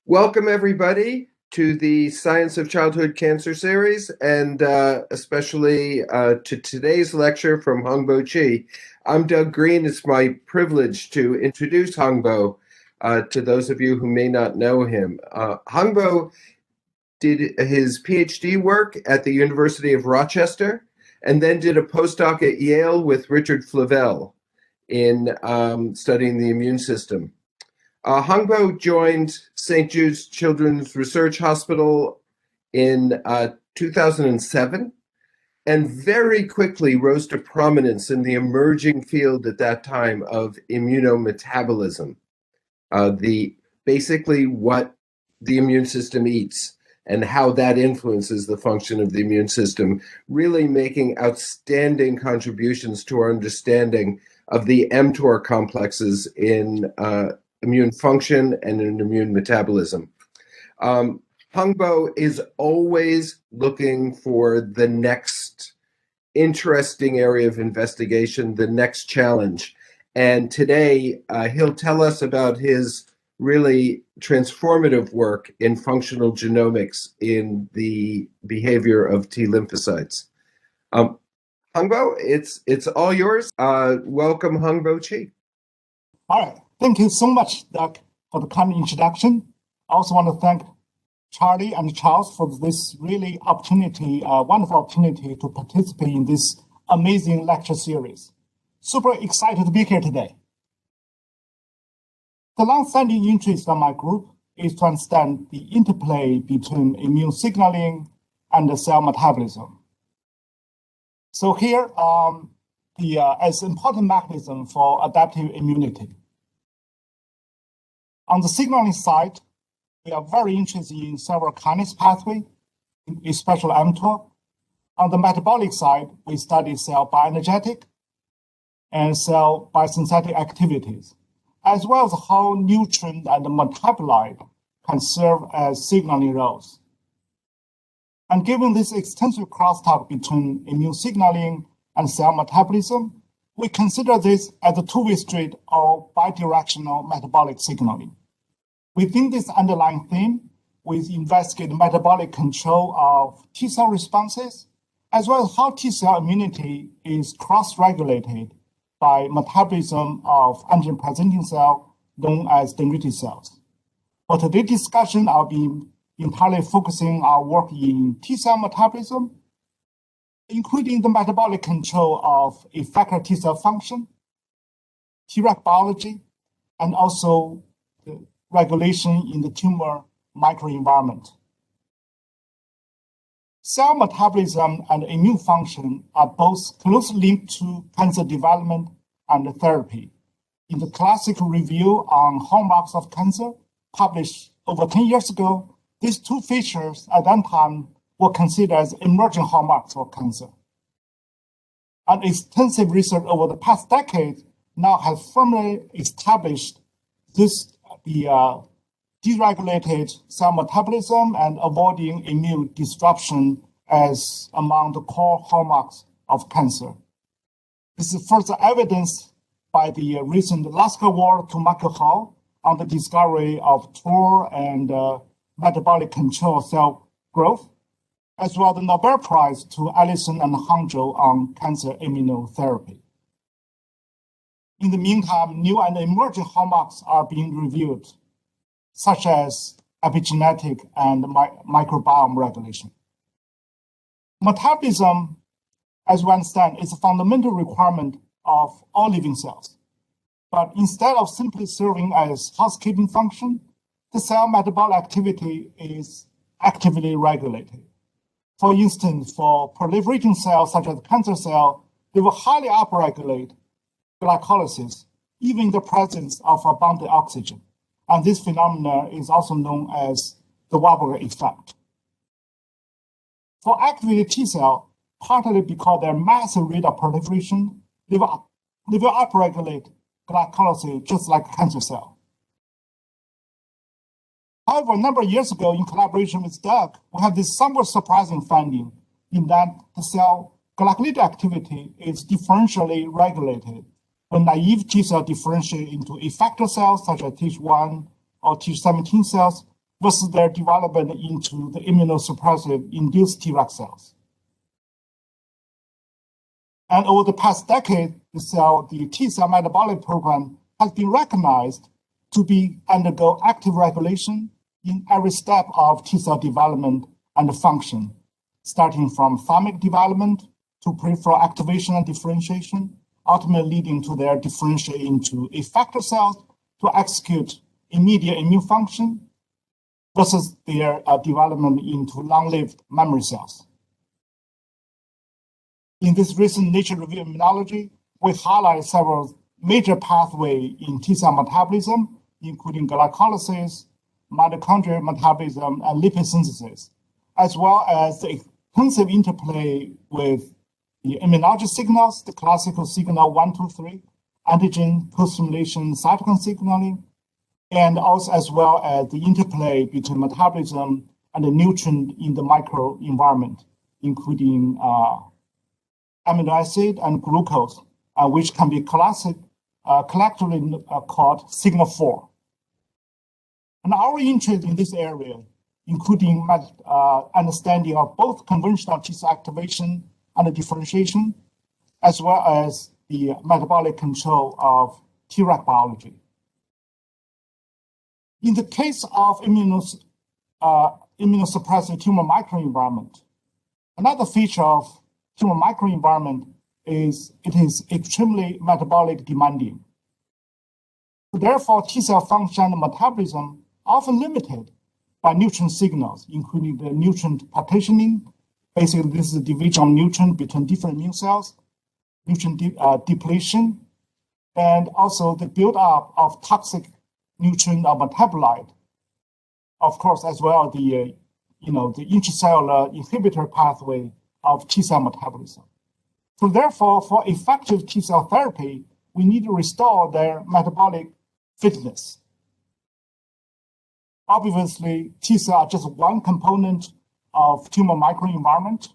Welcome, everybody, to the Science of Childhood Cancer series, and especially to today's lecture from Hongbo Chi. I'm Doug Green. It's my privilege to introduce Hongbo to those of you who may not know him. Hongbo did his PhD work at the University of Rochester and then did a postdoc at Yale with Richard Flavell in studying the immune system. Hongbo joined St. Jude's Children's Research Hospital in 2007 and very quickly rose to prominence in the emerging field at that time of immunometabolism, basically what the immune system eats and how that influences the function of the immune system, really making outstanding contributions to our understanding of the mTOR complexes in immune function and in immune metabolism. Hongbo is always looking for the next interesting area of investigation, the next challenge. And today, he'll tell us about his really transformative work in functional genomics in the behavior of T lymphocytes. Hongbo, it's all yours. Welcome, Hongbo Chi. All right. Thank you so much, Doug, for the kind introduction. I also want to thank Charlie and Charles for this really wonderful opportunity to participate in this amazing lecture series. Super excited to be here today. The long-standing interest of my group is to understand the interplay between immune signaling and the cell metabolism. So here, as important mechanism for adaptive immunity. On the signaling side, we are very interested in several kinase pathway, especially mTOR. On the metabolic side, we study cell bioenergetic and cell biosynthetic activities, as well as how nutrient and metabolite can serve as signaling roles. And given this extensive crosstalk between immune signaling and cell metabolism, we consider this as a two-way street or bidirectional metabolic signaling. Within this underlying theme, we investigate metabolic control of T-cell responses, as well as how T-cell immunity is cross-regulated by metabolism of antigen-presenting cell known as dendritic cells. For today's discussion, I'll be entirely focusing our work in T-cell metabolism, including the metabolic control of effector T-cell function, Treg biology, and also the regulation in the tumor microenvironment. Cell metabolism and immune function are both closely linked to cancer development and therapy. In the classic review on hallmarks of cancer, published over 10 years ago, these two features at that time were considered as emerging hallmarks of cancer. And extensive research over the past decade now has firmly established the deregulated cell metabolism and avoiding immune disruption as among the core hallmarks of cancer. This is further evidenced by the recent Lasker Award to Michael Hall on the discovery of TOR and metabolic control cell growth, as well as the Nobel Prize to Allison and Hangzhou on cancer immunotherapy. In the meantime, new and emerging hallmarks are being reviewed, such as epigenetic and microbiome regulation. Metabolism, as we understand, is a fundamental requirement of all living cells. But instead of simply serving as housekeeping function, the cell metabolic activity is actively regulated. For instance, for proliferating cells such as cancer cell, they will highly upregulate glycolysis, even in the presence of abundant oxygen. And this phenomenon is also known as the Warburg effect. For activated T cell, partly because their massive rate of proliferation, they will upregulate glycolysis just like a cancer cell. However, a number of years ago, in collaboration with Doug, we have this somewhat surprising finding in that the cell glycolytic activity is differentially regulated when naive T cells differentiate into effector cells such as Th1 or Th17 cells versus their development into the immunosuppressive induced Treg cells. And over the past decade, the T-cell metabolic program has been recognized to undergo active regulation in every step of T-cell development and function, starting from thermic development to peripheral activation and differentiation, ultimately leading to their differentiation into effector cells to execute immediate immune function versus their development into long-lived memory cells. In this recent Nature Review Immunology, we highlight several major pathways in T-cell metabolism, including glycolysis, mitochondrial metabolism, and lipid synthesis, as well as the extensive interplay with the immunology signals, the classical signal 1, 2, 3, antigen co-stimulation cytokine signaling, and also as well as the interplay between metabolism and the nutrient in the microenvironment, including amino acid and glucose, which can be collectively called signal 4. And our interest in this area, including understanding of both conventional T-cell activation and differentiation, as well as the metabolic control of Treg biology. In the case of immunosuppressive tumor microenvironment, another feature of tumor microenvironment is it is extremely metabolic demanding. Therefore, T-cell function and metabolism are often limited by nutrient signals, including the nutrient partitioning. Basically, this is the division of nutrient between different immune cells, nutrient depletion, and also the buildup of toxic nutrient or metabolite. Of course, as well the intracellular inhibitor pathway of T-cell metabolism. So therefore, for effective T-cell therapy, we need to restore their metabolic fitness. Obviously, T-cells are just one component of tumor microenvironment.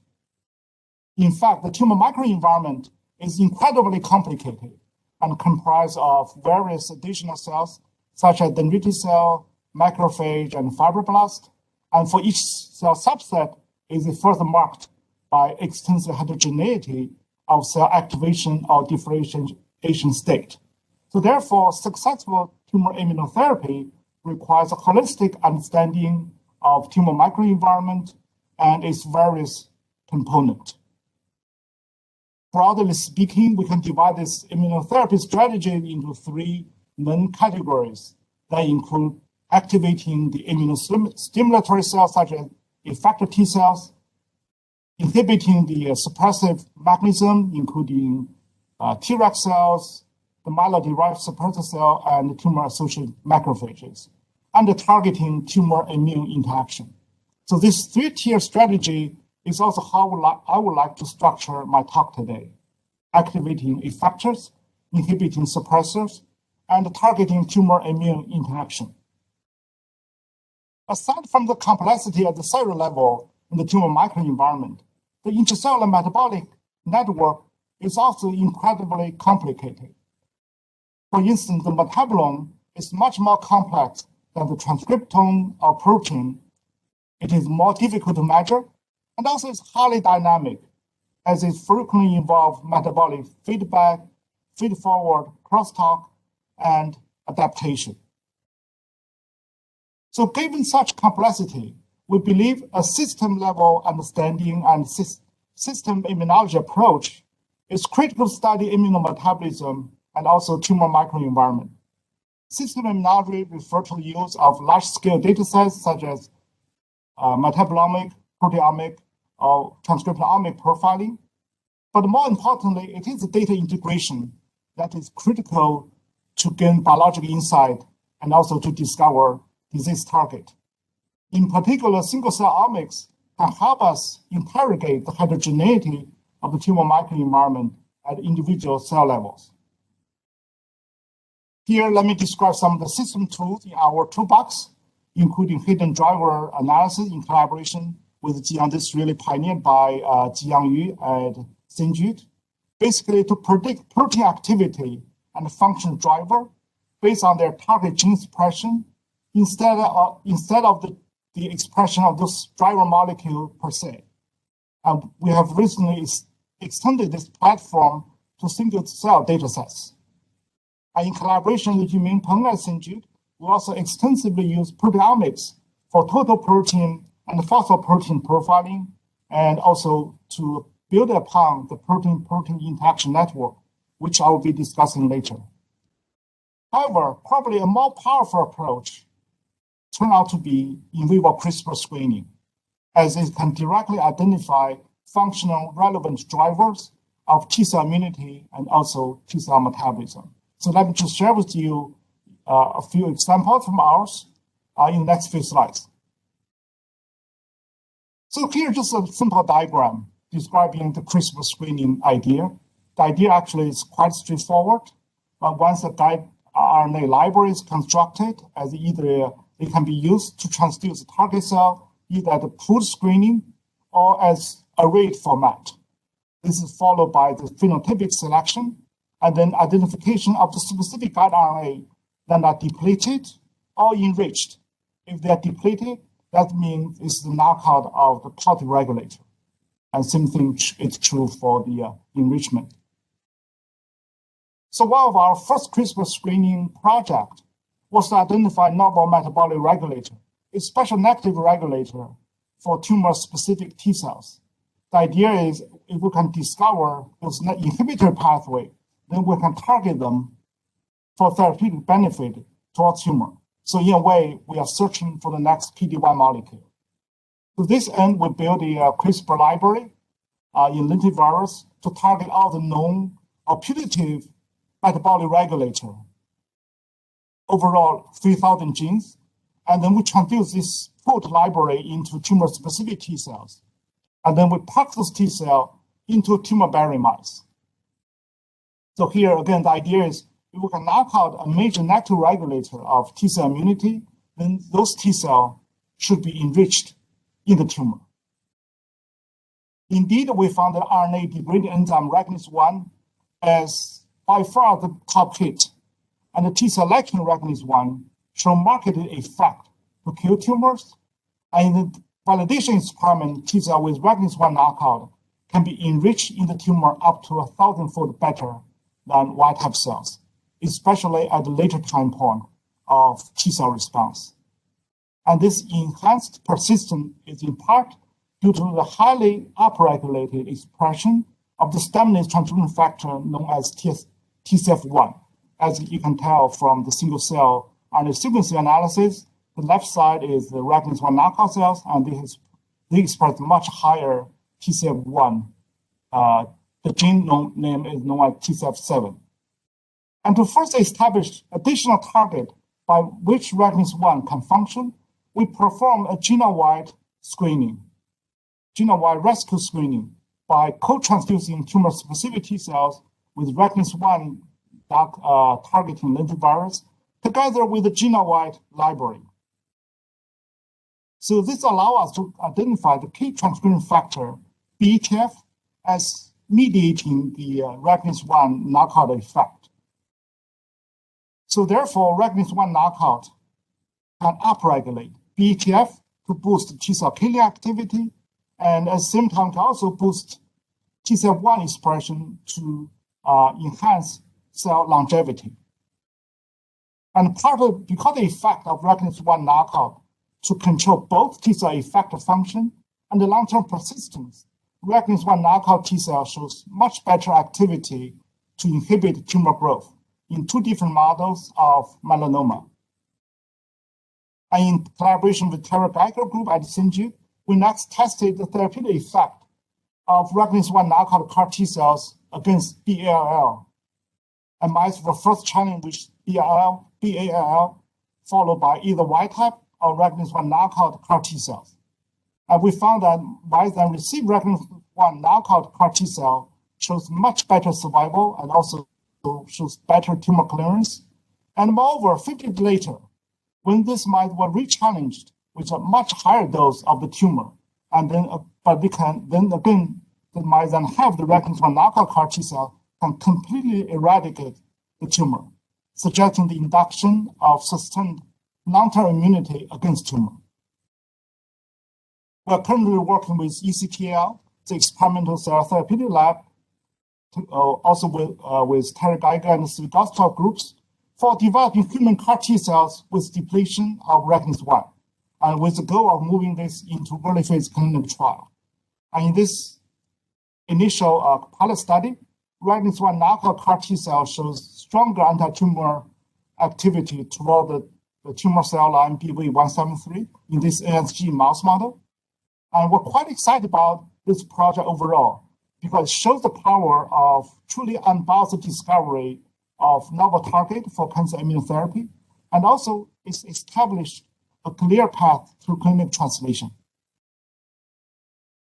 In fact, the tumor microenvironment is incredibly complicated and comprised of various additional cells, such as dendritic cell, macrophage, and fibroblast. And for each cell subset is further marked by extensive heterogeneity of cell activation or differentiation state. So therefore, successful tumor immunotherapy requires a holistic understanding of tumor microenvironment and its various components. Broadly speaking, we can divide this immunotherapy strategy into 3 main categories that include activating the immunostimulatory cells such as effector T cells, inhibiting the suppressive mechanism, including Treg cells, the myeloid-derived suppressor cell, and the tumor-associated macrophages, and targeting tumor immune interaction. So this 3-tier strategy is also how I would like to structure my talk today: activating effectors, inhibiting suppressors, and targeting tumor immune interaction. Aside from the complexity at the cellular level in the tumor microenvironment, the intracellular metabolic network is also incredibly complicated. For instance, the metabolome is much more complex than the transcriptome or protein. It is more difficult to measure, and also it's highly dynamic, as it frequently involves metabolic feedback, feed-forward, crosstalk, and adaptation. So given such complexity, we believe a system-level understanding and system immunology approach is critical to study immunometabolism and also tumor microenvironment. System immunology refers to the use of large-scale data sets such as metabolomic, proteomic, or transcriptomic profiling. But more importantly, it is the data integration that is critical to gain biological insight and also to discover disease target. In particular, single-cell omics can help us interrogate the heterogeneity of the tumor microenvironment at individual cell levels. Here, let me describe some of the system tools in our toolbox, including hidden driver analysis in collaboration with Jiang. This is really pioneered by Jiang Yu and Jude, basically to predict protein activity and function driver based on their target gene expression instead of the expression of those driver molecule per se. And we have recently extended this platform to single cell data sets. And in collaboration with Yiming Peng and Jude, we also extensively use proteomics for total protein and phosphoprotein profiling, and also to build upon the protein-protein interaction network, which I will be discussing later. However, probably a more powerful approach turned out to be in vivo CRISPR screening, as it can directly identify functional relevant drivers of T-cell immunity and also T-cell metabolism. So let me just share with you a few examples from ours in the next few slides. So here's just a simple diagram describing the CRISPR screening idea. The idea actually is quite straightforward, but once the guide RNA library is constructed, as either it can be used to transduce the target cell, either at the pooled screening or as arrayed format. This is followed by the phenotypic selection and then identification of the specific guide RNA that are depleted or enriched. If they are depleted, that means it's the knockout of the positive regulator. And same thing is true for the enrichment. So one of our first CRISPR screening project was to identify novel metabolic regulator, a special negative regulator for tumor-specific T cells. The idea is if we can discover those inhibitory pathway, then we can target them for therapeutic benefit towards tumor. So in a way, we are searching for the next PD-1 molecule. To this end, we built a CRISPR library in lentivirus to target all the known or putative metabolic regulator, overall 3,000 genes, and then we transduce this pooled library into tumor-specific T cells, and then we pack those T cells into tumor-bearing mice. So here again, the idea is if we can knock out a major negative regulator of T cell immunity, then those T cells should be enriched in the tumor. Indeed, we found the RNA degrading enzyme Regnase-1 as by far the top hit, and the T-cell liking Regnase-1 show marked effect to kill tumors. And in the validation experiment, T-cell with Regnase-1 knockout can be enriched in the tumor up to 1,000-fold better than wild-type cells, especially at the later time point of T-cell response. And this enhanced persistence is in part due to the highly upregulated expression of the stimulus transcription factor known as TCF1. As you can tell from the single-cell RNA sequencing analysis, the left side is the Regnase-1 knockout cells, and they express much higher TCF1. The gene name is known as TCF7. And to first establish additional target by which Regnase-1 can function, we perform a genome-wide screening, genome-wide rescue screening by co-transducing tumor-specific T cells with Regnase-1 targeting lentivirus together with the genome-wide library. So this allows us to identify the key transcription factor, BETF, as mediating the Regnase-1 knockout effect. So therefore, Regnase-1 knockout can upregulate BETF to boost T-cell killing activity, and at the same time can also boost TCF1 expression to enhance cell longevity. And because the effect of Regnase-1 knockout to control both T-cell effector function and the long-term persistence, Regnase-1 knockout T-cell shows much better activity to inhibit tumor growth in two different models of melanoma. And in collaboration with Tara Geiger group at Jude, we next tested the therapeutic effect of Regnase-1 knockout CAR T cells against BALL. And mice were first challenged with BALL, followed by either wild-type or Regnase-1 knockout CAR T cells. And we found that mice that received Regnase-1 knockout CAR T cell shows much better survival and also shows better tumor clearance. And moreover, 50 days later, when these mice were re-challenged with a much higher dose of the tumor, and then the mice that have the Regnase-1 knockout CAR T cell can completely eradicate the tumor, suggesting the induction of sustained long-term immunity against tumor. We are currently working with ECTL, the Experimental Cell Therapeutic Lab, also with Terry Geiger and the Gostov groups, for developing human CAR T cells with depletion of Regnase-1, and with the goal of moving this into early phase clinical trial. And in this initial pilot study, Regnase-1 knockout CAR T cell shows stronger anti-tumor activity toward the tumor cell line BV173 in this ASG mouse model. And we're quite excited about this project overall because it shows the power of truly unbiased discovery of novel target for cancer immunotherapy, and also it's established a clear path to clinical translation.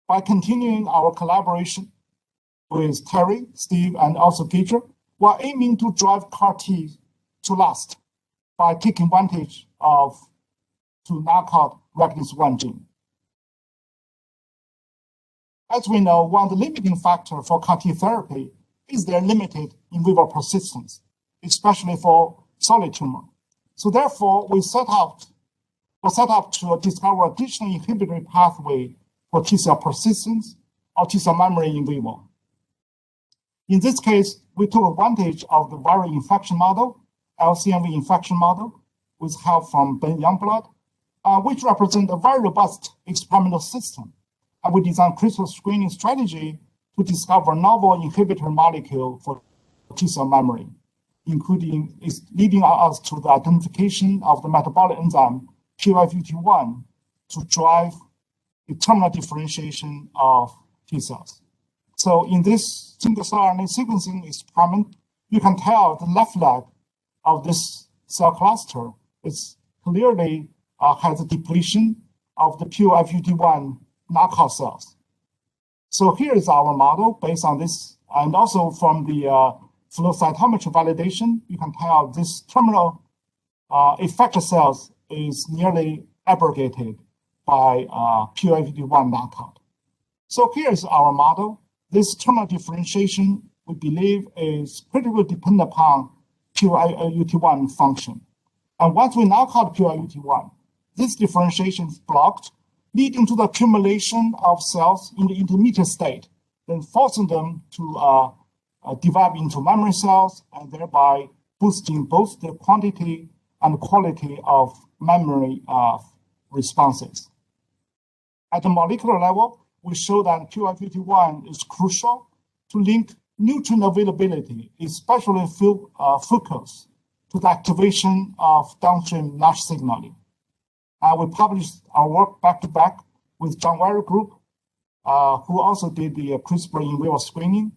By continuing our collaboration with Terry, Steve, and also Gager, we're aiming to drive CAR T to last by taking advantage of to knock out Regnase-1 gene. As we know, one of the limiting factors for CAR T therapy is their limited in vivo persistence, especially for solid tumor. So therefore, we set up to discover additional inhibitory pathway for T cell persistence or T cell memory in vivo. In this case, we took advantage of the viral infection model, LCMV infection model, with help from Ben Youngblood, which represent a very robust experimental system. And we designed CRISPR screening strategy to discover novel inhibitor molecule for T cell memory, including is leading us to the identification of the metabolic enzyme PY51 to drive the terminal differentiation of T cells. So in this single cell RNA sequencing experiment, you can tell the left leg of this cell cluster is clearly has a depletion of the PY51 knockout cells. So here is our model based on this, and also from the flow cytometry validation, you can tell this terminal effector cells is nearly abrogated by PY51 knockout. So here's our model. This terminal differentiation, we believe, is critically dependent upon PY51 function. And once we knock out PY51, this differentiation is blocked, leading to the accumulation of cells in the intermediate state, then forcing them to develop into memory cells, and thereby boosting both the quantity and quality of memory responses. At the molecular level, we show that PY51 is crucial to link nutrient availability, especially fructose, to the activation of downstream NASH signaling. We published our work back-to-back with John Ware group, who also did the CRISPR in vivo screening,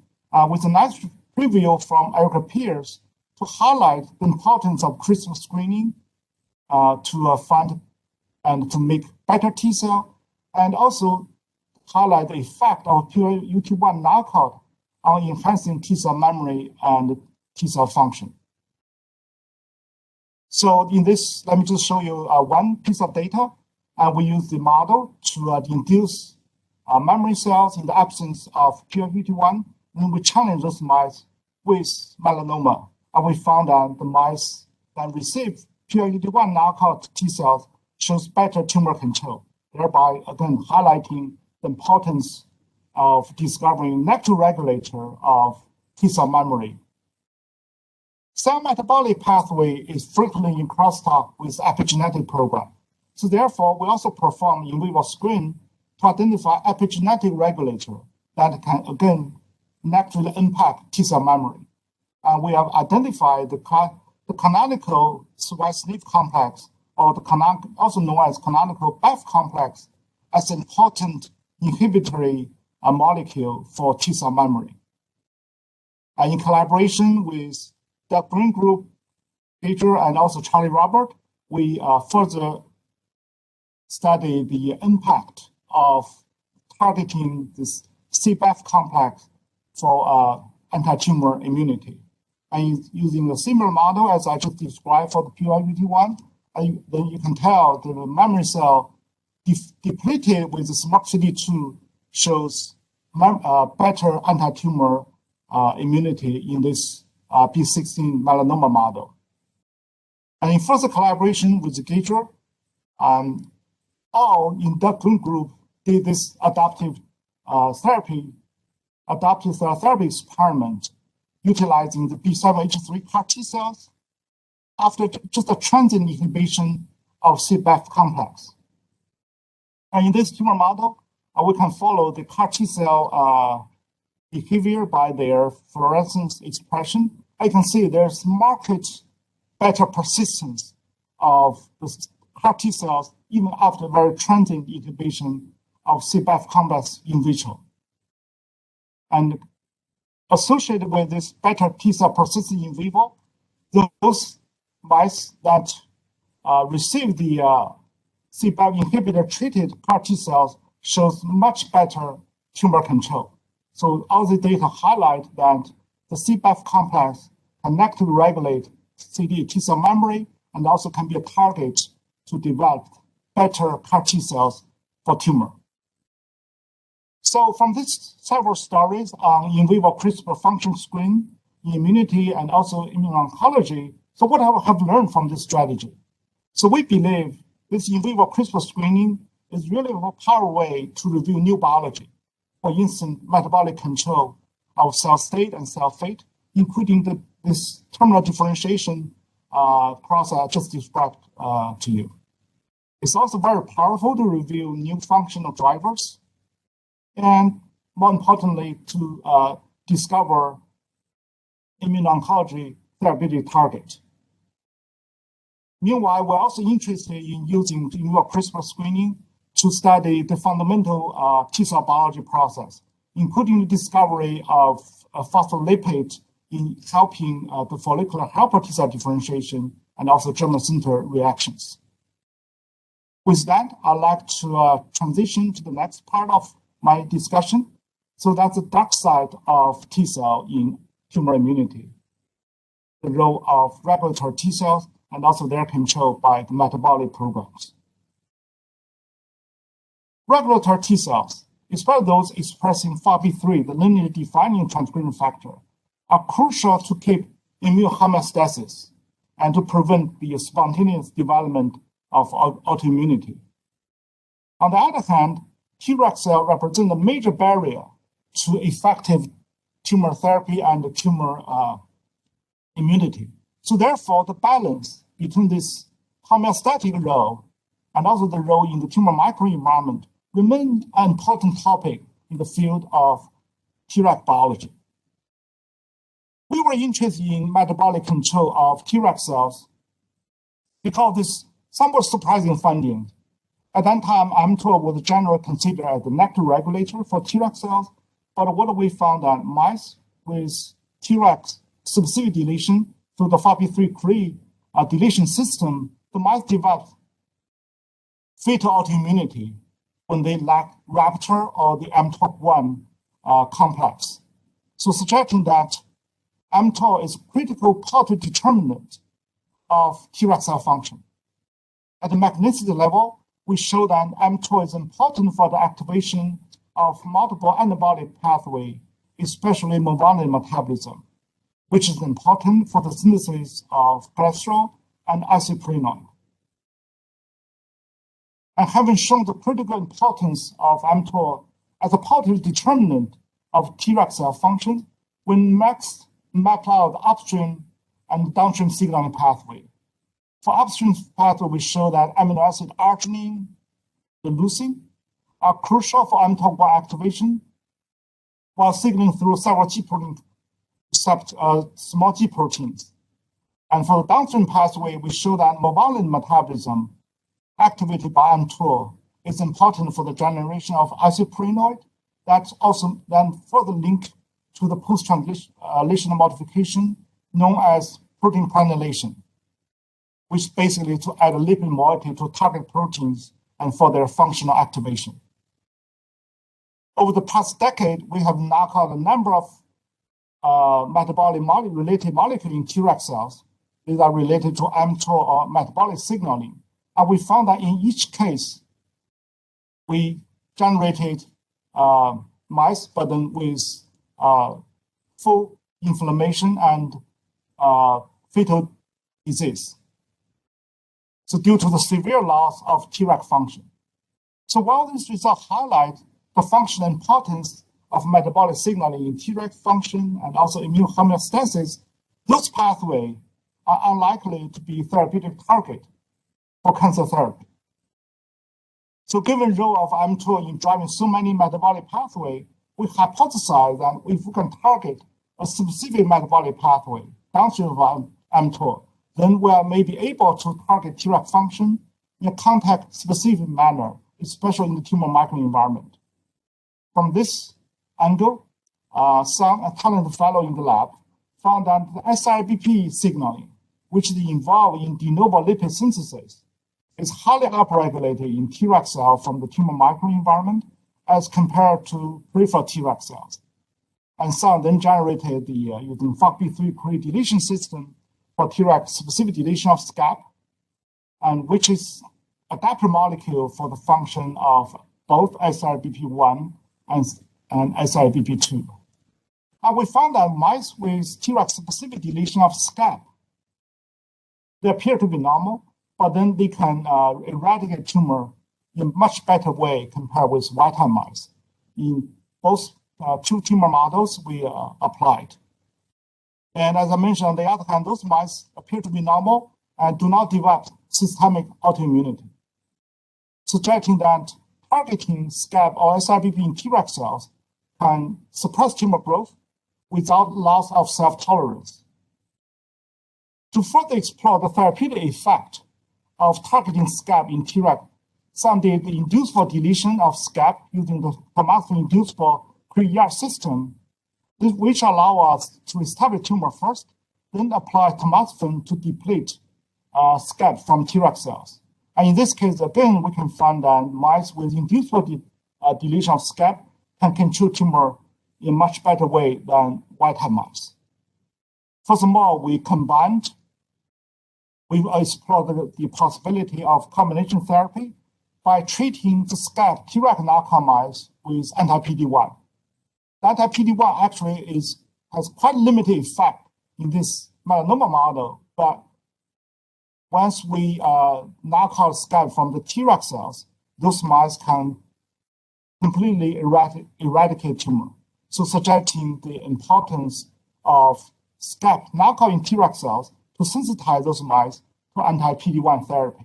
with a nice preview from Erica Pierce to highlight the importance of CRISPR screening to find and to make better T cell, and also highlight the effect of PY51 knockout on enhancing T cell memory and T cell function. So in this, let me just show you one piece of data. We use the model to induce memory cells in the absence of PY51, and we challenge those mice with melanoma. And we found that the mice that receive PY51 knockout T cells shows better tumor control, thereby again highlighting the importance of discovering natural regulator of T cell memory. Cell metabolic pathway is frequently in crosstalk with epigenetic program. So therefore, we also perform in vivo screen to identify epigenetic regulator that can again naturally impact T cell memory. And we have identified the canonical SNF complex, or also known as canonical BAF complex, as an important inhibitory molecule for T cell memory. And in collaboration with the Green Group, Peter, and also Charlie Robert, we further study the impact of targeting this CBAF complex for anti-tumor immunity. And using a similar model as I just described for the PY51, then you can tell the memory cell depleted with the SMARCD2 shows better anti-tumor immunity in this B16 melanoma model. And in further collaboration with Gager, all in that group did this adaptive therapy experiment utilizing the B7H3 CAR T cells after just a transient inhibition of CBAF complex. And in this tumor model, we can follow the CAR T cell behavior by their fluorescence expression. I can see there's marked better persistence of the CAR T cells even after very transient inhibition of CBAF complex in vitro. And associated with this better T cell persistence in vivo, those mice that received the CBAF inhibitor treated CAR T cells shows much better tumor control. So all the data highlight that the CBAF complex can actively regulate CD T cell memory and also can be a target to develop better CAR T cells for tumor. So from these several stories on in vivo CRISPR function screen, immunity, and also immuno-oncology, so what I have learned from this strategy? So we believe this in vivo CRISPR screening is really a powerful way to review new biology. For instance, metabolic control of cell state and cell fate, including this terminal differentiation process I just described to you. It's also very powerful to review new functional drivers, and more importantly, to discover immuno-oncology therapeutic target. Meanwhile, we're also interested in using CRISPR screening to study the fundamental T cell biology process, including the discovery of a phospholipid in helping the follicular helper T cell differentiation and also germinal center reactions. With that, I'd like to transition to the next part of my discussion. So that's the dark side of T cell in tumor immunity, the role of regulatory T cells and also their control by the metabolic programs. Regulatory T cells, especially those expressing FAP3, the lineage defining transcription factor, are crucial to keep immune homeostasis and to prevent the spontaneous development of autoimmunity. On the other hand, Treg cells represent a major barrier to effective tumor therapy and tumor immunity. So therefore, the balance between this homeostatic role and also the role in the tumor microenvironment remain an important topic in the field of Treg biology. We were interested in metabolic control of Treg cells because this somewhat surprising finding. At that time, mTOR was generally considered as the nectar regulator for Treg cells, but what we found that mice with Treg specific deletion through the FAP3 deletion system, the mice develop fetal autoimmunity when they lack Raptor or the mTOR1 complex. So suggesting that mTOR is a critical positive determinant of Treg cell function. At the mechanistic level, we show that mTOR is important for the activation of multiple anabolic pathways, especially movement metabolism, which is important for the synthesis of cholesterol and isoprenoid. And having shown the critical importance of mTOR as a positive determinant of Treg cell function, we map out upstream and downstream signaling pathway. For upstream pathway, we show that amino acid arginine and leucine are crucial for mTOR1 activation, while signaling through several G protein small G proteins. And for the downstream pathway, we show that movement metabolism activated by mTOR is important for the generation of isoprenoid. That's also then further linked to the post-translational modification known as protein prenylation, which basically to add a lipid moiety to target proteins and for their functional activation. Over the past decade, we have knocked out a number of metabolic related molecules in Treg cells. These are related to mTOR or metabolic signaling. And we found that in each case, we generated mice, but then with full inflammation and fetal disease. So due to the severe loss of Treg function. So while these results highlight the functional importance of metabolic signaling in Treg function and also immune homeostasis, those pathways are unlikely to be therapeutic target for cancer therapy. So given the role of mTOR in driving so many metabolic pathways, we hypothesize that if we can target a specific metabolic pathway downstream of mTOR, then we may be able to target Treg function in a context-specific manner, especially in the tumor microenvironment. From this angle, some talented fellow in the lab found that the SIBP signaling, which is involved in de novo lipid synthesis, is highly upregulated in Treg cells from the tumor microenvironment as compared to peripheral Treg cells. And some then generated the using FOXP3 pre-deletion system for Treg specific deletion of SCAP, and which is adaptive molecule for the function of both SIBP1 and SIBP2. And we found that mice with Treg specific deletion of SCAP, they appear to be normal, but then they can eradicate tumor in a much better way compared with wild-type mice. In both two tumor models we applied. And as I mentioned, on the other hand, those mice appear to be normal and do not develop systemic autoimmunity, suggesting that targeting SCAP or SIBP in Treg cells can suppress tumor growth without loss of self-tolerance. To further explore the therapeutic effect of targeting SCAP in Treg, some did the inducible deletion of SCAP using the tamoxifen-inducible CRE-ER system, which allow us to establish tumor first, then apply tamoxifen to deplete SCAP from Treg cells. And in this case, again, we can find that mice with inducible deletion of SCAP can control tumor in a much better way than wild-type mice. Furthermore, we explored the possibility of combination therapy by treating the SCAP Treg knockout mice with anti-PD-1. The anti-PD-1 actually has quite limited effect in this melanoma model, but once we knock out SCAP from the Treg cells, those mice can completely eradicate tumor. So suggesting the importance of SCAP knockout in Treg cells to sensitize those mice to anti-PD-1 therapy.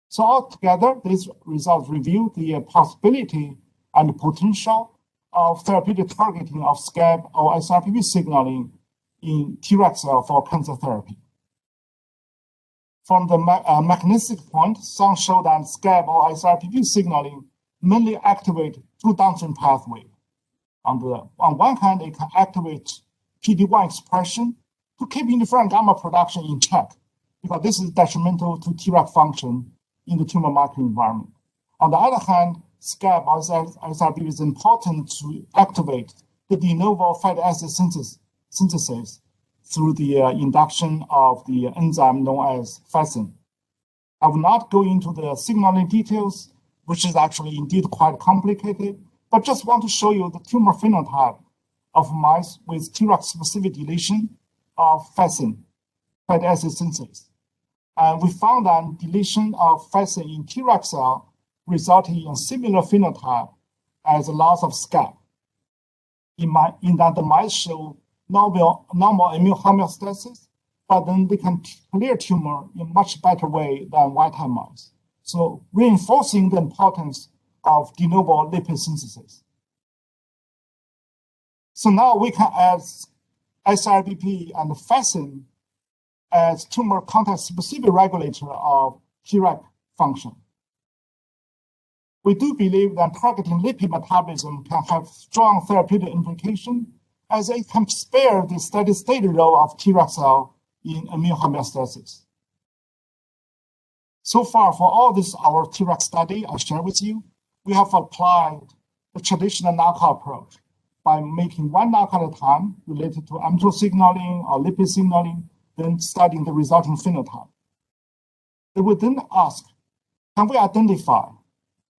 So altogether, these results reveal the possibility and the potential of therapeutic targeting of SCAP or SRPP signaling in Treg cell for cancer therapy. From the mechanistic point, some show that SCAP or SRPP signaling mainly activate two downstream pathways. On one hand, it can activate PD-1 expression to keep interferon gamma production in check, because this is detrimental to Treg function in the tumor microenvironment. On the other hand, SCAP or SRPP is important to activate the de novo fatty acid synthesis through the induction of the enzyme known as FASN. I will not go into the signaling details, which is actually indeed quite complicated, but just want to show you the tumor phenotype of mice with Treg-specific deletion of FASN, fatty acid synthesis. And we found that deletion of FASN in Treg cell resulted in a similar phenotype as the loss of SCAP, in that the mice show normal immune homeostasis, but then they can clear tumor in a much better way than wild-type mice. So reinforcing the importance of de novo lipid synthesis. So now we can add SRBP and FASN as tumor context-specific regulator of Treg function. We do believe that targeting lipid metabolism can have strong therapeutic implication, as it can spare the steady-state role of Treg cell in immune homeostasis. So far, for all this, our Treg study I share with you, we have applied the traditional knockout approach by making one knockout at a time related to mTOR signaling or lipid signaling, then studying the resulting phenotype. They would then ask, can we identify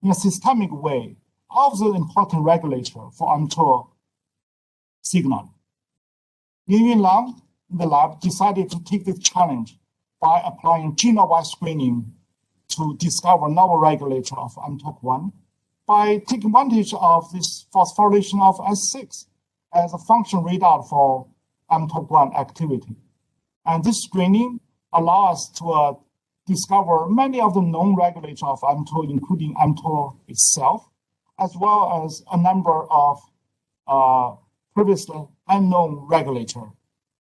in a systemic way all the important regulators for mTOR signaling? Yin Lang in the lab decided to take this challenge by applying genome-wide screening to discover novel regulator of mTORC1 by taking advantage of this phosphorylation of S6 as a function readout for mTORC1 activity. And this screening allows us to discover many of the known regulators of mTOR, including mTOR itself, as well as a number of previously unknown regulators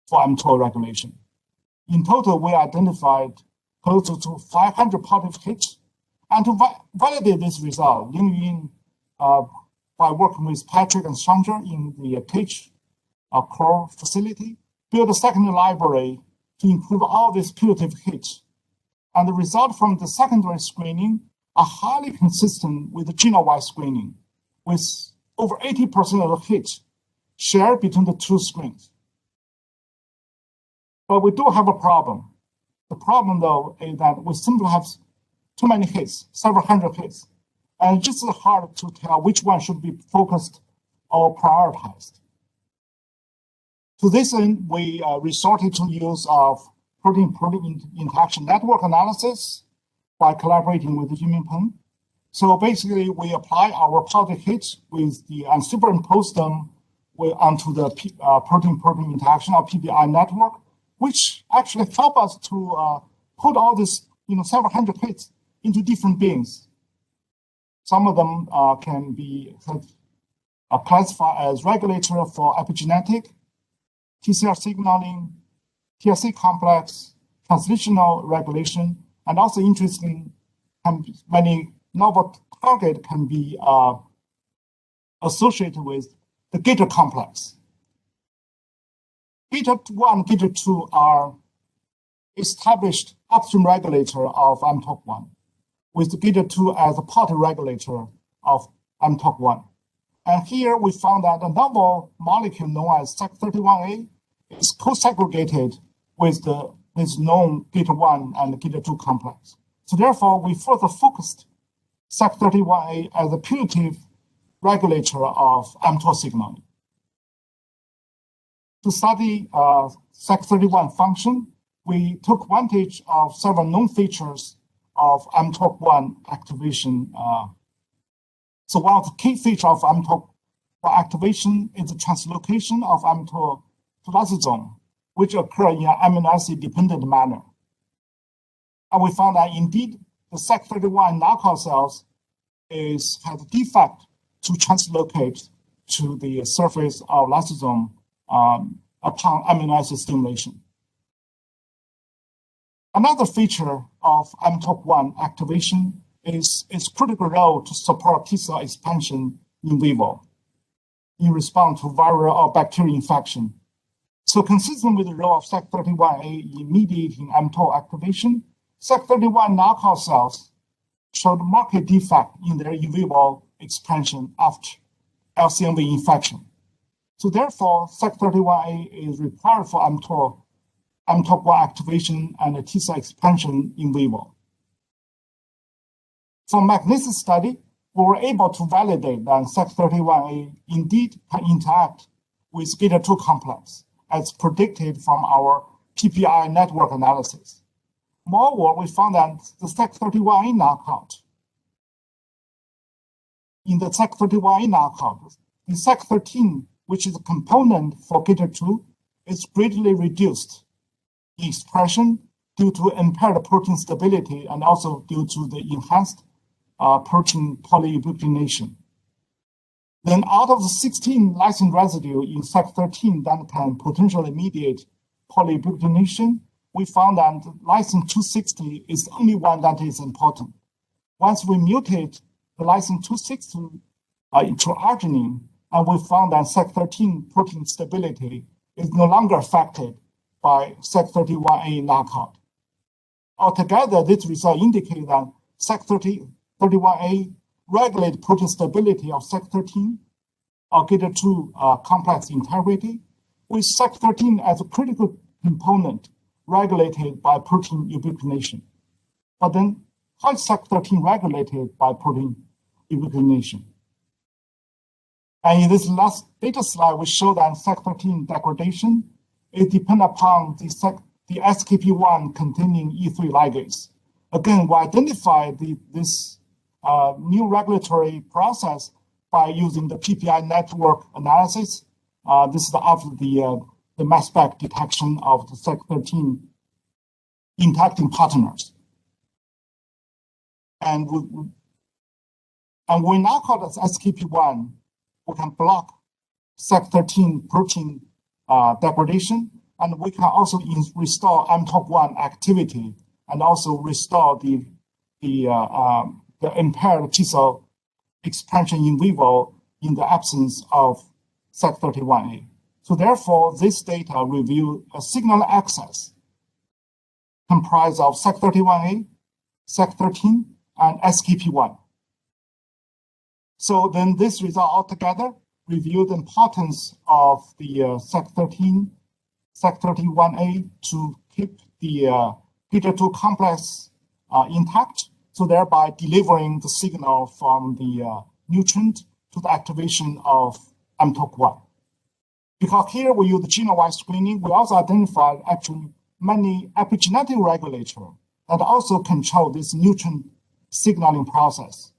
for mTOR regulation. In total, we identified close to 500 positive hits. And to validate this result, Ling by working with Patrick and Chandra in the Cage core facility, built a secondary library to improve all these putative hits. And the result from the secondary screening are highly consistent with the genome-wide screening, with over 80% of the hits shared between the two screens. But we do have a problem. The problem, though, is that we simply have too many hits, several hundred hits. And it's just hard to tell which one should be focused or prioritized. To this end, we resorted to use of protein-protein interaction network analysis by collaborating with Immuno. So basically, we apply our positive hits with and superimpose them onto the protein-protein interaction or PPI network, which actually help us to put all this, several hundred hits into different bins. Some of them can be classified as regulator for epigenetic, TCR signaling, TSC complex, translational regulation, and also interesting, many novel targets can be associated with the gator complex. Gator1, Gator2 are established upstream regulator of mTORC1, with the Gator2 as a party regulator of mTORC1. And here we found that a novel molecule known as SEC31A is co-segregated with this known Gator1 and Gator2 complex. So therefore, we further focused SEC31A as a putative regulator of mTOR signaling. To study SEC31 function, we took advantage of several known features of mTORC1 activation. So one of the key features of mTOR activation is the translocation of mTOR to lysosome, which occur in an amino acid dependent manner. And we found that indeed the SEC31 knockout cells has a defect to translocate to the surface of lysosome upon amino acid stimulation. Another feature of mTORC1 activation is its critical role to support T-cell expansion in vivo in response to viral or bacterial infection. So consistent with the role of SEC31A in mediating mTOR activation, SEC31 knockout cells showed marked defect in their in vivo expansion after LCMV infection. So therefore, SEC31A is required for mTORC1 activation and T-cell expansion in vivo. From mechanistic study, we were able to validate that SEC31A indeed can interact with Gator2 complex, as predicted from our PPI network analysis. Moreover, we found that the SEC31A knockout, in the SEC31A knockout, the SEC13, which is a component for Gator2, is greatly reduced in expression due to impaired protein stability and also due to the enhanced protein polyubiquitination. Then out of the 16 lysine residue in SEC13 that can potentially mediate polyubiquitination, we found that lysine 260 is the only one that is important. Once we mutate the lysine 260 into arginine, and we found that SEC13 protein stability is no longer affected by SEC31A knockout. Altogether, this result indicates that SEC31A regulates protein stability of SEC13 or Gator2 complex integrity, with SEC13 as a critical component regulated by protein ubiquitination. But then, how is SEC13 regulated by protein ubiquitination? And in this last data slide, we show that SEC13 degradation is dependent upon the SKP1 containing E3 ligase, Again, we identified this new regulatory process by using the PPI network analysis. This is after the mass spec detection of the SEC13 interacting partners. And we now call it SKP1. We can block SEC13 protein degradation, and we can also restore mTORC1 activity and also restore the impaired T cell expansion in vivo in the absence of SEC31A. So therefore, this data reveal a signal axis comprised of SEC31A, SEC13, and SKP1. So then this result altogether reveal the importance of the SEC13, SEC31A to keep the beta-2 complex intact, so thereby delivering the signal from the nutrient to the activation of mTORC1. Because here we use the genome-wide screening, we also identified actually many epigenetic regulators that also control this nutrient signaling process.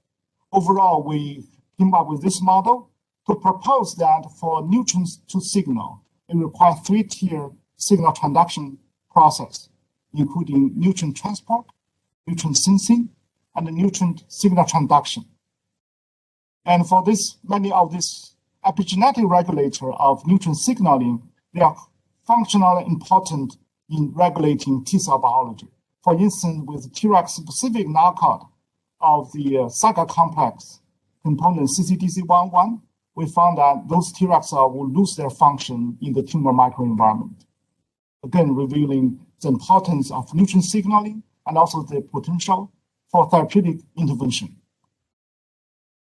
Overall, we came up with this model to propose that for nutrients to signal, it requires three-tier signal transduction process, including nutrient transport, nutrient sensing, and the nutrient signal transduction. And for this, many of these epigenetic regulators of nutrient signaling, they are functionally important in regulating T cell biology. For instance, with Treg-specific knockout of the Saga complex component CCDC11, we found that those Tregs will lose their function in the tumor microenvironment. Again, revealing the importance of nutrient signaling and also the potential for therapeutic intervention.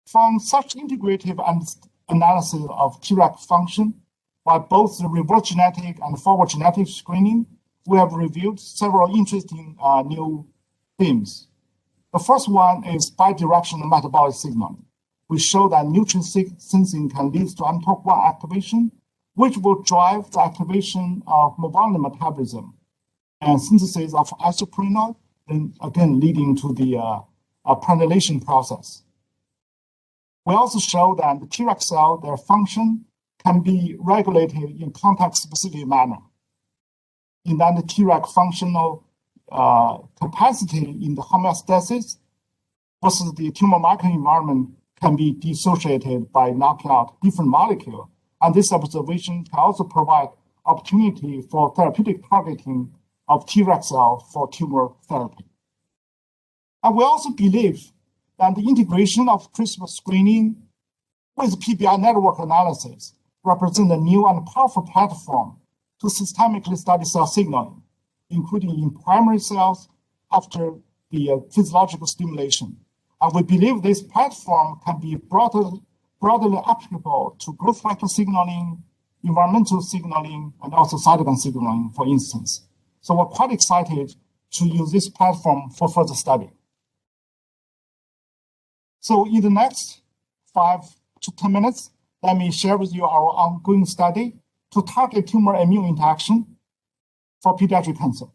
From such integrative analysis of Treg function, by both the reverse genetic and forward genetic screening, we have reviewed several interesting new themes. The first one is bidirectional metabolic signaling. We show that nutrient sensing can lead to mTORC1 activation, which will drive the activation of mobile metabolism and synthesis of isoprenoid, and again leading to the prenylation process. We also show that the Treg cell, their function can be regulated in context-specific manner. In that the Treg functional capacity in the homeostasis versus the tumor microenvironment can be dissociated by knocking out different molecules. And this observation can also provide opportunity for therapeutic targeting of Treg cell for tumor therapy. And we also believe that the integration of CRISPR screening with PPI network analysis represent a new and powerful platform to systemically study cell signaling, including in primary cells after the physiological stimulation. And we believe this platform can be broadly applicable to growth factor signaling, environmental signaling, and also cytokine signaling, for instance. So we're quite excited to use this platform for further study. So in the next 5 to 10 minutes, let me share with you our ongoing study to target tumor immune interaction for pediatric cancer.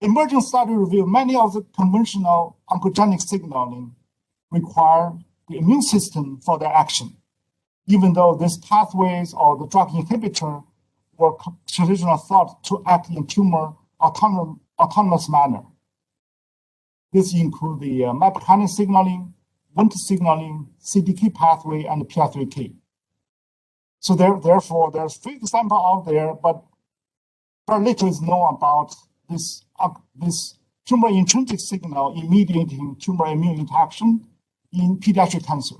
Emerging study reveal many of the conventional oncogenic signaling require the immune system for their action, even though these pathways or the drug inhibitor were traditionally thought to act in tumor autonomous manner. This includes the MAP kinase signaling, Wnt signaling, CDK pathway, and PI3K. So therefore, there's 3 examples out there, but very little is known about this tumor intrinsic signal in mediating tumor immune interaction in pediatric cancer.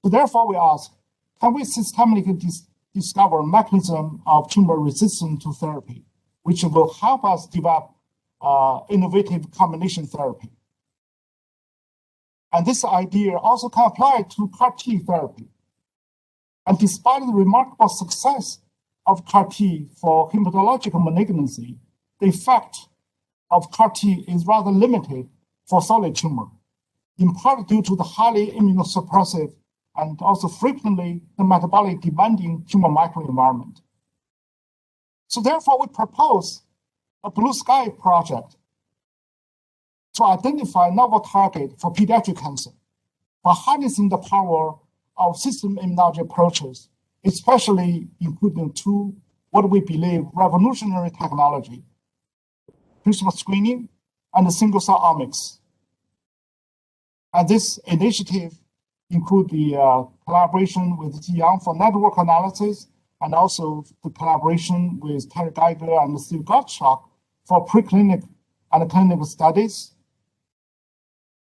So therefore, we ask, can we systematically discover mechanism of tumor resistance to therapy, which will help us develop innovative combination therapy? And this idea also can apply to CAR T therapy. And despite the remarkable success of CAR T for hematological malignancy, the effect of CAR T is rather limited for solid tumor, in part due to the highly immunosuppressive and also frequently the metabolic demanding tumor microenvironment. So therefore, we propose a blue sky project to identify novel target for pediatric cancer by harnessing the power of system immunology approaches, especially including two, what we believe, revolutionary technology, CRISPR screening and single-cell omics. And this initiative include the collaboration with Jiang for network analysis, and also the collaboration with Terry Geiger and Steve Gottschalk for preclinical and clinical studies.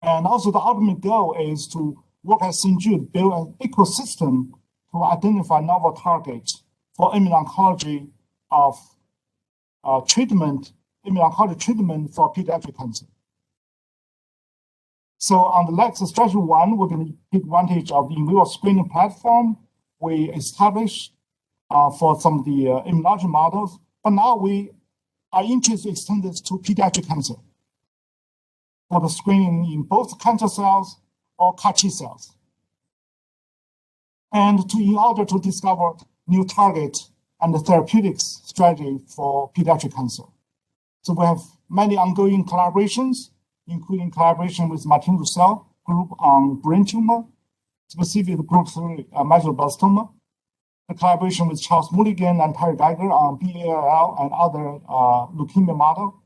And also the ultimate goal is to work at St. Jude, build an ecosystem to identify novel targets for immuno-oncology of immuno-oncology treatment for pediatric cancer. So on the next strategy one, we're going to take advantage of the in vivo screening platform we established for some of the immunology models, but now we are interested to extend this to pediatric cancer for the screening in both cancer cells or CAR T cells, and in order to discover new targets and the therapeutics strategy for pediatric cancer. So we have many ongoing collaborations, including collaboration with Martin Roussel group on brain tumor, specifically group 3 medulloblastoma, the collaboration with Charles Mulligan and Terry Geiger on BALL and other leukemia model,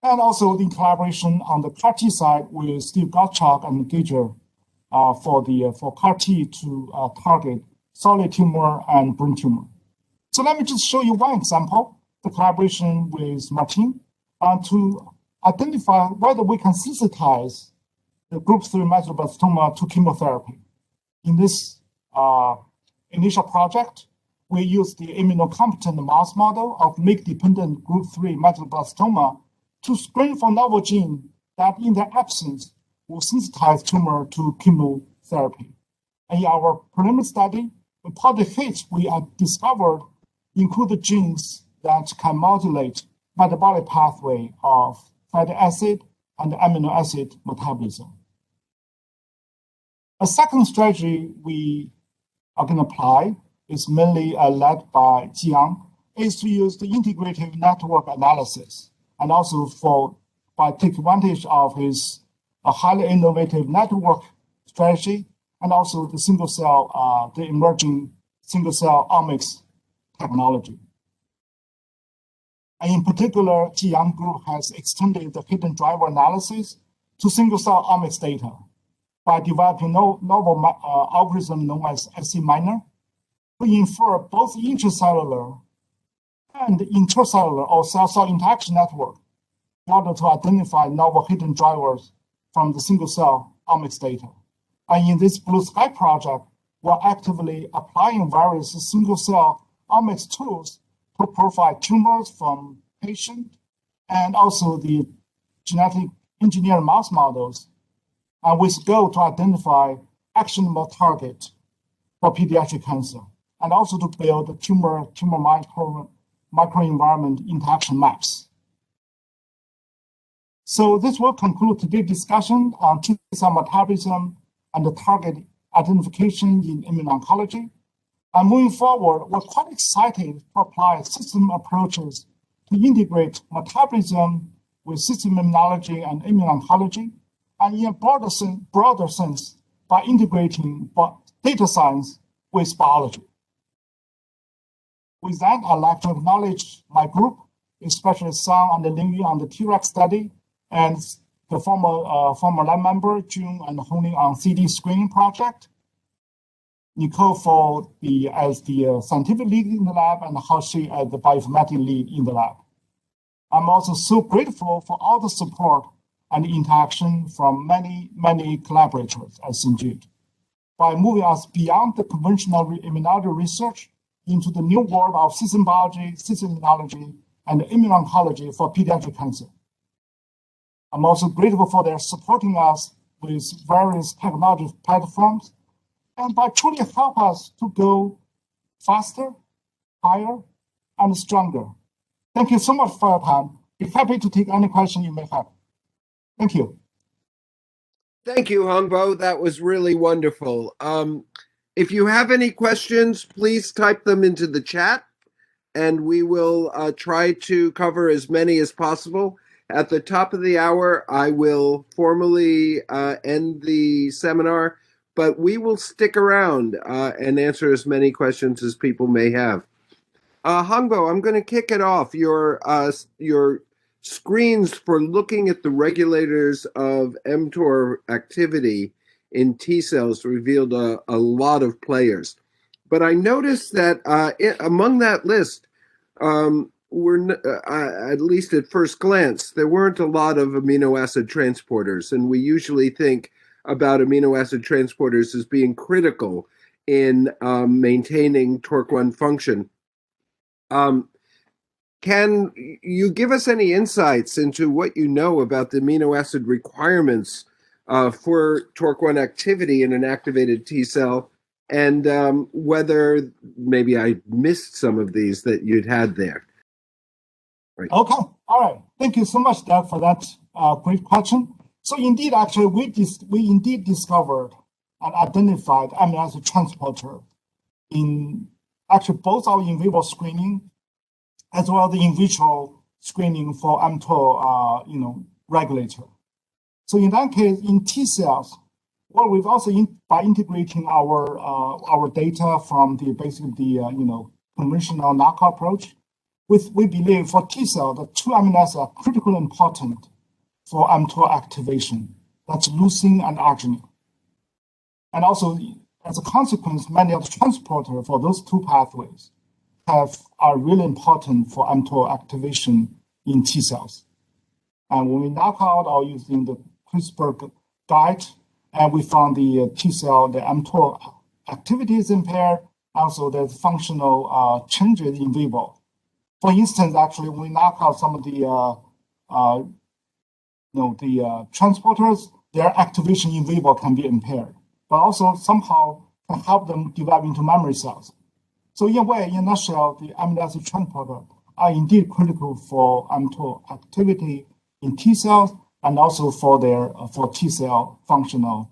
and also the collaboration on the CAR T side with Steve Gottschalk and Geiger for CAR T to target solid tumor and brain tumor. So let me just show you one example, the collaboration with Martin to identify whether we can sensitize the group 3 medulloblastoma to chemotherapy. In this initial project, we used the immunocompetent mouse model of MYC-dependent group 3 medulloblastoma to screen for novel gene that in their absence will sensitize tumor to chemotherapy. And in our preliminary study, the positive hits we discovered include the genes that can modulate metabolic pathway of fatty acid and amino acid metabolism. A second strategy we are going to apply is mainly led by Jiang, is to use the integrative network analysis, and also by take advantage of his highly innovative network strategy, and also the single cell, the emerging single cell omics technology. And in particular, Jiang group has extended the hidden driver analysis to single cell omics data by developing novel algorithm known as SC-Miner to infer both intracellular and intercellular or cell-cell interaction network in order to identify novel hidden drivers from the single cell omics data. And in this Blue Sky project, we're actively applying various single cell omics tools to profile tumors from patient and also the genetic engineered mouse models with goal to identify actionable target for pediatric cancer, and also to build tumor microenvironment interaction maps. So this will conclude today's discussion on T-cell metabolism and the target identification in immuno-oncology. And moving forward, we're quite excited to apply system approaches to integrate metabolism with system immunology and immuno-oncology, and in a broader sense, by integrating data science with biology. With that, I'd like to acknowledge my group, especially Sang and Lingyu on the T-Rex study, and the former lab member, June and Hongling on CD screening project, Nicole as the scientific lead in the lab, and Hashi as the bioinformatics lead in the lab. I'm also so grateful for all the support and interaction from many collaborators at St. Jude by moving us beyond the conventional immunology research into the new world of system biology, system immunology, and immuno-oncology for pediatric cancer. I'm also grateful for their supporting us with various technology platforms and by truly help us to go faster, higher, and stronger. Thank you so much for your time. Be happy to take any question you may have. Thank you. Thank you, Hongbo. That was really wonderful. If you have any questions, please type them into the chat, and we will try to cover as many as possible. At the top of the hour, I will formally end the seminar, but we will stick around and answer as many questions as people may have. Hongbo, I'm going to kick it off. Your screens for looking at the regulators of mTOR activity in T cells revealed a lot of players. But I noticed that among that list, at least at first glance, there weren't a lot of amino acid transporters. And we usually think about amino acid transporters as being critical in maintaining TORC1 function. Can you give us any insights into what you know about the amino acid requirements for TORC1 activity in an activated T cell, and whether maybe I missed some of these that you'd had there? Right. Okay, all right. Thank you so much, Doug, for that great question. So indeed, actually, we indeed discovered and identified amino acid transporter in actually both our in vivo screening as well as the in vitro screening for mTOR, regulator. So in that case, in T cells, well, we've also by integrating our data from the conventional knockout approach, we believe for T cell, the two amino acids are critically important for mTOR activation. That's leucine and arginine. And also, as a consequence, many of the transporters for those two pathways are really important for mTOR activation in T cells. And when we knock out or using the CRISPR guide, and we found the T cell, the mTOR activity is impaired. Also, there's functional changes in vivo. For instance, actually, when we knock out some of the transporters, their activation in vivo can be impaired, but also somehow can help them develop into memory cells. So in a way, in a nutshell, the amino acid transporters are indeed critical for mTOR activity in T cells and also for T cell functions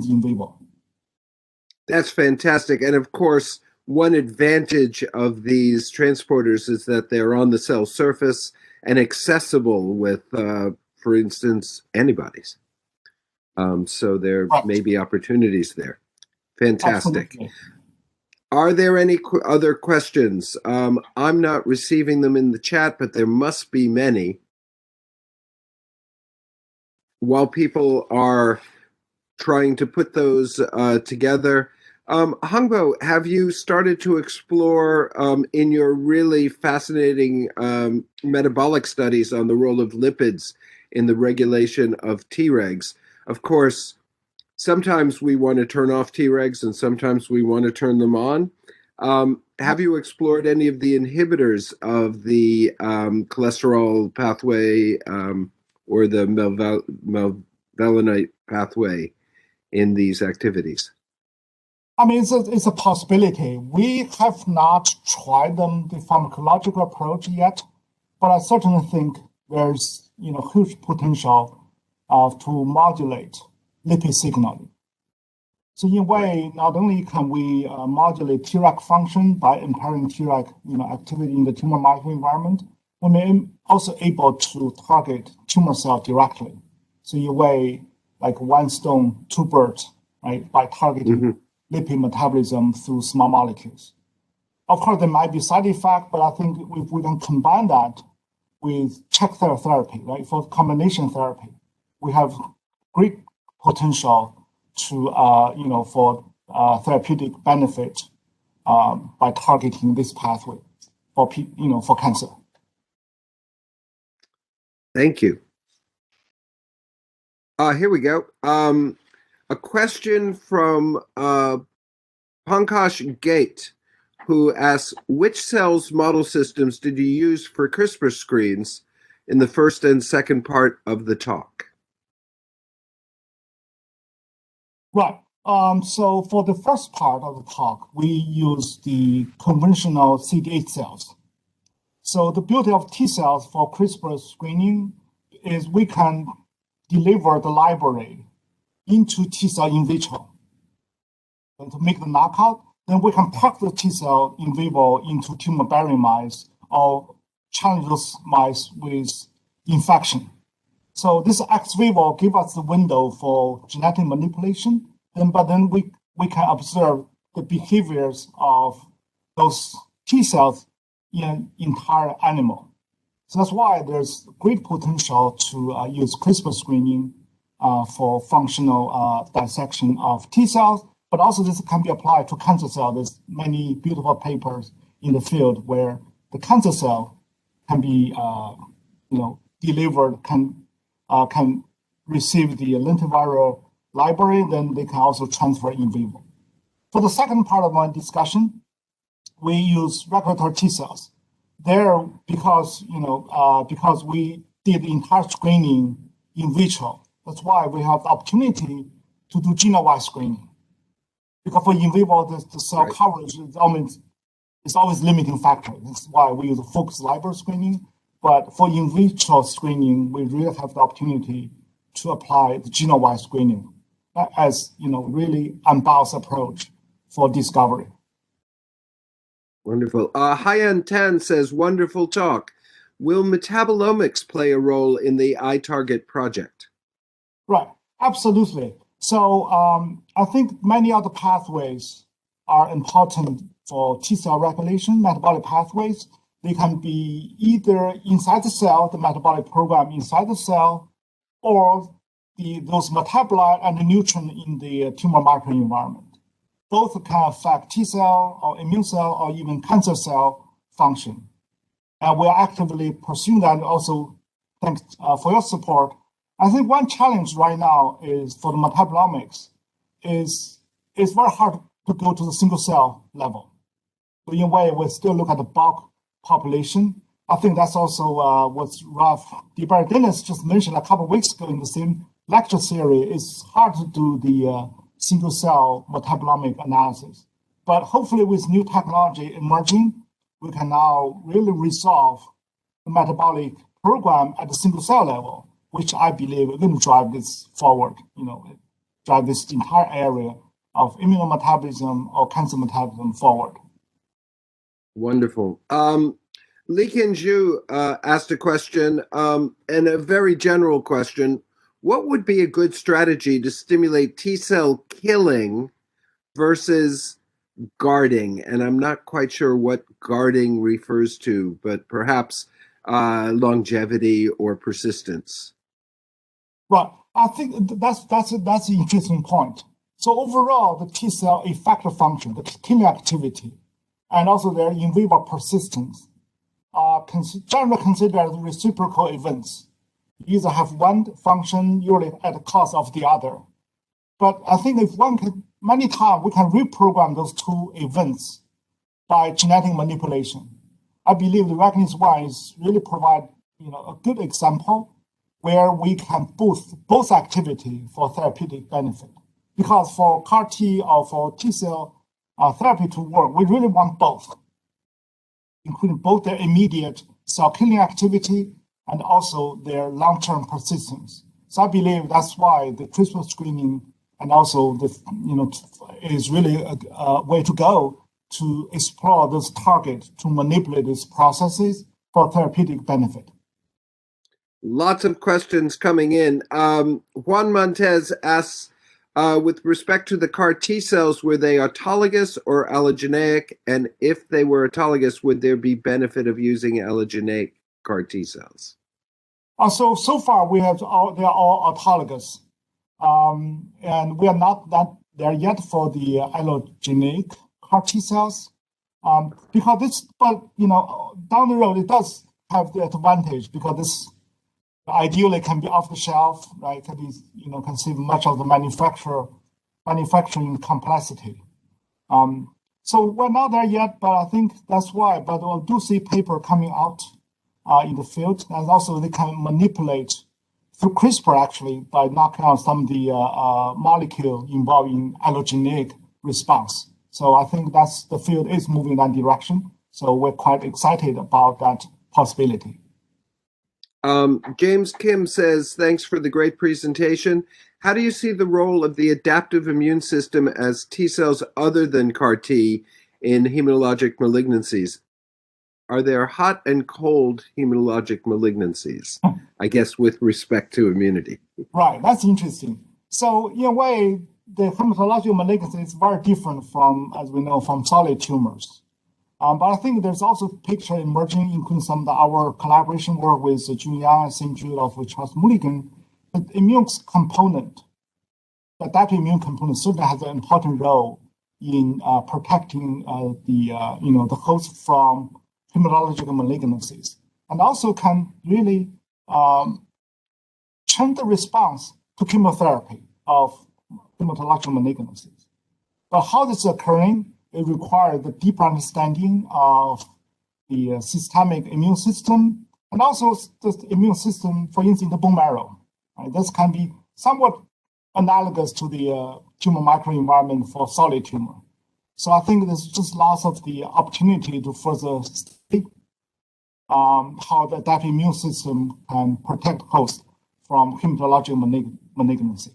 in vivo. That's fantastic. And of course, one advantage of these transporters is that they're on the cell surface and accessible with, for instance, antibodies. So there may be opportunities there. Fantastic. Absolutely. Are there any other questions? I'm not receiving them in the chat, but there must be many. While people are trying to put those together, Hongbo, have you started to explore in your really fascinating metabolic studies on the role of lipids in the regulation of Tregs? Of course, sometimes we want to turn off Tregs and sometimes we want to turn them on. Have you explored any of the inhibitors of the cholesterol pathway or the mevalonate pathway in these activities? I mean, it's a possibility. We have not tried the pharmacological approach yet, but I certainly think there's huge potential to modulate lipid signaling. So in a way, not only can we modulate Treg function by impairing Treg activity in the tumor microenvironment, we may also able to target tumor cell directly. So in a way, like one stone, two birds, right? By targeting lipid metabolism through small molecules. Of course, there might be side effects, but I think if we can combine that with checkpoint therapy, right? For combination therapy, we have great potential to, for therapeutic benefit by targeting this pathway for cancer. Thank you. Here we go. A question from Pankaj Gate, who asks, which cells model systems did you use for CRISPR screens in the first and second part of the talk? Right. So for the first part of the talk, we use the conventional CD8 cells. So the beauty of T cells for CRISPR screening is we can deliver the library into T cell in vitro. And to make the knockout, then we can pack the T cell in vivo into tumor-bearing mice or challenge those mice with infection. So this ex vivo gives us the window for genetic manipulation, but then we can observe the behaviors of those T cells in entire animal. So that's why there's great potential to use CRISPR screening for functional dissection of T cells, but also this can be applied to cancer cells. There's many beautiful papers in the field where the cancer cell can be, delivered, can receive the lentiviral library, then they can also transfer in vivo. For the second part of my discussion, we use regulatory T cells. There, because we did the entire screening in vitro, that's why we have the opportunity to do genome-wide screening. Because for in vivo, the cell coverage is always limiting factor. That's why we use focused library screening. But for in vitro screening, we really have the opportunity to apply the genome-wide screening as really unbiased approach for discovery. Wonderful. Hyan Tan says, wonderful talk. Will metabolomics play a role in the iTarget project? Right, absolutely. So I think many other pathways are important for T cell regulation, metabolic pathways. They can be either inside the cell, the metabolic program inside the cell, or those metabolite and the nutrient in the tumor microenvironment. Both can affect T cell or immune cell or even cancer cell function. And we're actively pursuing that. Also, thanks for your support. I think one challenge right now is for the metabolomics is it's very hard to go to the single cell level. So in a way, we still look at the bulk population. I think that's also what Ralph DiBerardinis just mentioned a couple of weeks ago in the same lecture series. It's hard to do the single cell metabolomic analysis. But hopefully with new technology emerging, we can now really resolve the metabolic program at the single cell level, which I believe is going to drive this forward, drive this entire area of immunometabolism or cancer metabolism forward. Wonderful. Liken Zhu asked a question, and a very general question. What would be a good strategy to stimulate T cell killing versus guarding? And I'm not quite sure what guarding refers to, but perhaps longevity or persistence. Right. I think that's an interesting point. So overall, the T cell effector function, the killing activity, and also their in vivo persistence are generally considered as reciprocal events. You either have one function usually at the cost of the other. But I think if one can, many times we can reprogram those two events by genetic manipulation. I believe the Wagner's wise really provide a good example where we can boost both activity for therapeutic benefit. Because for CAR T or for T cell therapy to work, we really want both, including both their immediate cell killing activity and also their long-term persistence. So I believe that's why the CRISPR screening and also is really a way to go to explore this target to manipulate these processes for therapeutic benefit. Lots of questions coming in. Juan Montez asks, with respect to the CAR T cells, were they autologous or allogeneic? And if they were autologous, would there be benefit of using allogeneic CAR T cells? So far, they are all autologous. And we are not there yet for the allogeneic CAR T cells. Because down the road, it does have the advantage because this ideally can be off the shelf, right? Can be, can save much of the manufacturing complexity. So we're not there yet, but I think that's why. But we do see paper coming out in the field, and also they can manipulate through CRISPR actually by knocking out some of the molecule involving allogeneic response. So I think the field is moving in that direction. So we're quite excited about that possibility. James Kim says, thanks for the great presentation. How do you see the role of the adaptive immune system as T cells other than CAR T in hematologic malignancies? are there hot and cold hematologic malignancies? I guess with respect to immunity. Right, that's interesting. So in a way, the hematological malignancy is very different from, as we know, from solid tumors. But I think there's also a picture emerging, including some of our collaboration work with Jude and St. Jude of Charles Mulligan. The immune component, the adaptive immune component, certainly has an important role in protecting the host from hematological malignancies, and also can really change the response to chemotherapy of hematological malignancies. But how this is occurring, it requires the deeper understanding of the systemic immune system, and also the immune system, for instance, the bone marrow. Right? This can be somewhat analogous to the tumor microenvironment for solid tumor. So I think there's just lots of the opportunity to further study how the adaptive immune system can protect host from hematological malignancy.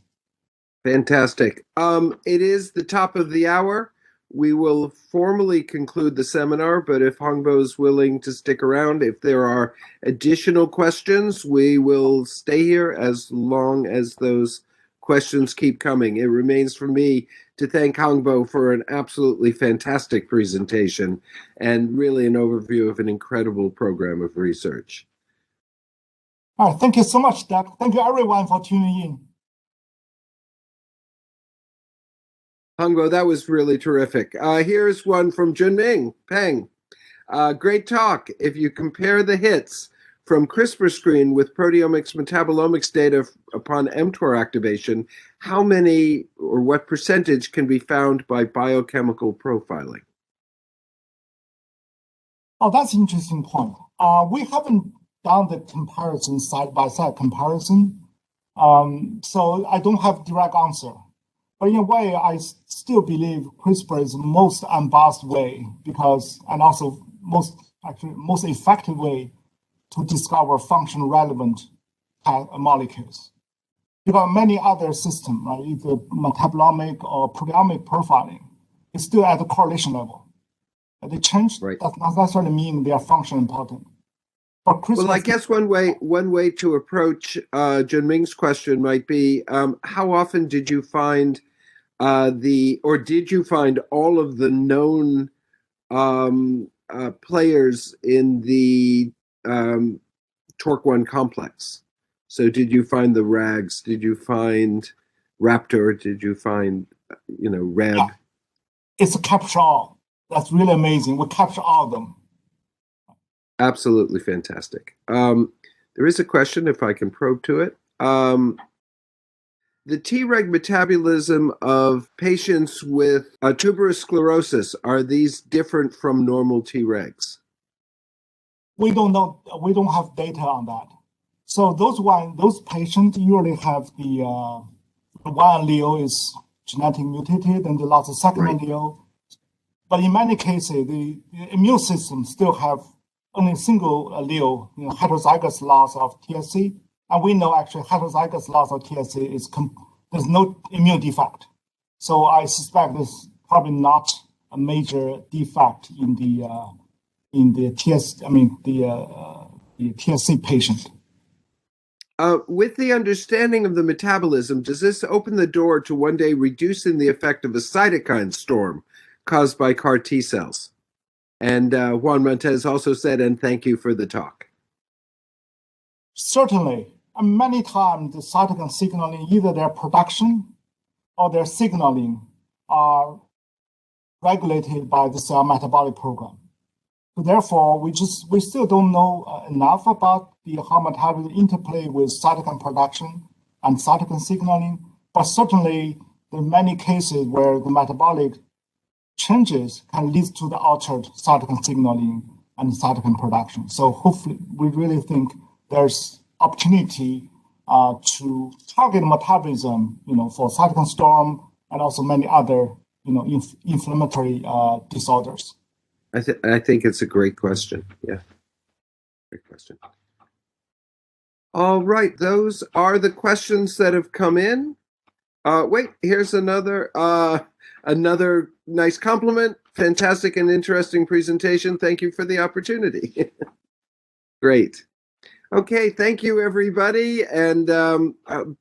Fantastic. It is the top of the hour. We will formally conclude the seminar, but if Hongbo is willing to stick around, if there are additional questions, we will stay here as long as those questions keep coming. It remains for me to thank Hongbo for an absolutely fantastic presentation and really an overview of an incredible program of research. All right, thank you so much, Doug. Thank you everyone for tuning in. Hongbo, that was really terrific. Here's one from Junming Peng. Great talk. If you compare the hits from CRISPR screen with proteomics metabolomics data upon mTOR activation, how many or what percentage can be found by biochemical profiling? Oh, that's an interesting point. We haven't done the comparison side-by-side comparison, so I don't have a direct answer. But in a way, I still believe CRISPR is the most unbiased way and also most effective way to discover function relevant molecules. Because many other systems, right, either metabolomic or proteomic profiling, is still at the correlation level. They change, right. Does not necessarily mean their function important. Well, I guess one way to approach Junming's question might be, how often did you find did you find all of the known players in the TORC1 complex? So did you find the RAGs? Did you find Raptor? Did you find, Reb? Yeah. It's a capture all. That's really amazing. We capture all of them. Absolutely fantastic. There is a question, if I can probe to it. The Treg metabolism of patients with tuberous sclerosis, are these different from normal Tregs? We don't know. We don't have data on that. So those patients usually have the one allele is genetically mutated and the loss of second allele. But in many cases, the immune system still have only a single allele, heterozygous loss of TSC. And we know actually heterozygous loss of TSC there's no immune defect. So I suspect there's probably not a major defect in the TSC patient. With the understanding of the metabolism, does this open the door to one day reducing the effect of a cytokine storm caused by CAR T cells? And Juan Montez also said, and thank you for the talk. Certainly. And many times the cytokine signaling, either their production or their signaling are regulated by the cell metabolic program. So therefore, we still don't know enough about how metabolism interplay with cytokine production and cytokine signaling, but certainly there are many cases where the metabolic changes can lead to the altered cytokine signaling and cytokine production. So hopefully, we really think there's opportunity to target metabolism, for cytokine storm and also many other, inflammatory disorders. I think it's a great question. Yeah, great question. All right, those are the questions that have come in. Wait, here's another nice compliment. fantastic and interesting presentation. Thank you for the opportunity. Great. Okay, thank you, everybody, and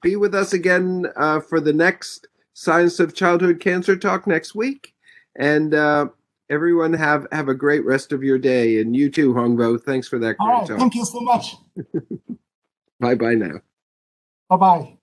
be with us again for the next Science of Childhood Cancer talk next week. And everyone have a great rest of your day, and you too, Hongbo. Thanks for that great talk. Thank you so much. Bye-bye now. Bye-bye.